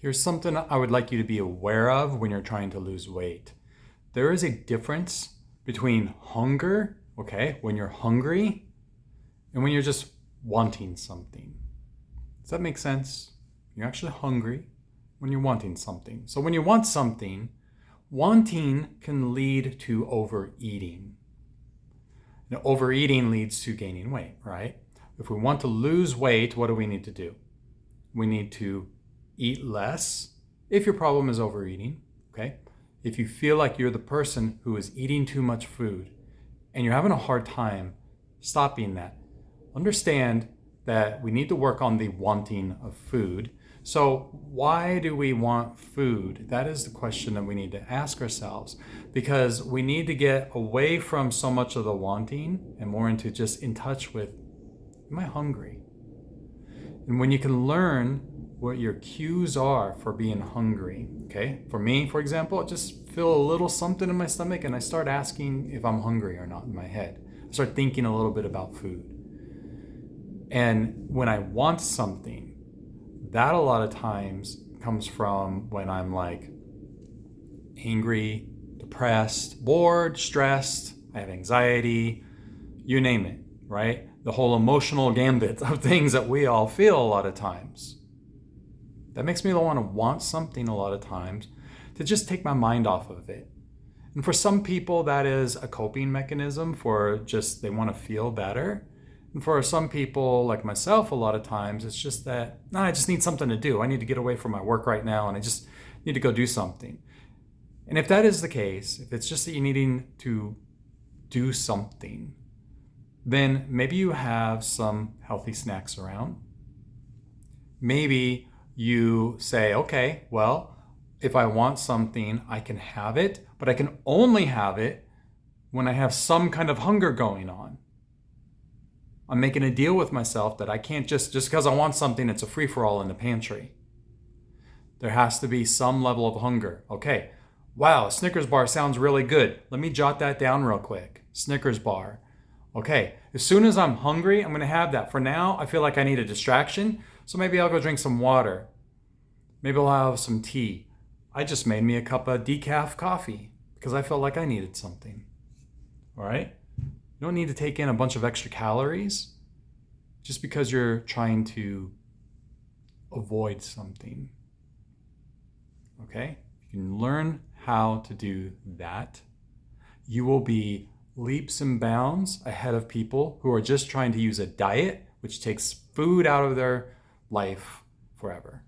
Here's something I would like you to be aware of when you're trying to lose weight. There is a difference between hunger, okay, when you're hungry, and when you're just wanting something. Does that make sense? You're actually hungry when you're wanting something. So when you want something, wanting can lead to overeating. Now, overeating leads to gaining weight, right? If we want to lose weight, what do we need to do? We need to eat less if your problem is overeating, okay? If you feel like you're the person who is eating too much food and you're having a hard time stopping that, understand that we need to work on the wanting of food. So why do we want food? That is the question that we need to ask ourselves, because we need to get away from so much of the wanting and more into just in touch with, am I hungry? And when you can learn what your cues are for being hungry, okay? For me, for example, I just feel a little something in my stomach and I start asking if I'm hungry or not in my head. I start thinking a little bit about food. And when I want something, that a lot of times comes from when I'm like angry, depressed, bored, stressed, I have anxiety, you name it, right? The whole emotional gambit of things that we all feel a lot of times. That makes me want something a lot of times to just take my mind off of it. And for some people, that is a coping mechanism for just they want to feel better. And for some people, like myself, a lot of times, it's just that, I just need something to do. I need to get away from my work right now and I just need to go do something. And if that is the case, if it's just that you're needing to do something, then maybe you have some healthy snacks around. Maybe you say, okay, well, if I want something, I can have it, but I can only have it when I have some kind of hunger going on. I'm making a deal with myself that I can't just because I want something, it's a free-for-all in the pantry. There has to be some level of hunger. Okay, wow, a Snickers bar sounds really good. Let me jot that down real quick. Snickers bar. Okay, as soon as I'm hungry, I'm going to have that. For now, I feel like I need a distraction, so maybe I'll go drink some water. Maybe I'll have some tea. I just made me a cup of decaf coffee because I felt like I needed something. All right? You don't need to take in a bunch of extra calories just because you're trying to avoid something. Okay? If you can learn how to do that, you will be leaps and bounds ahead of people who are just trying to use a diet which takes food out of their life forever.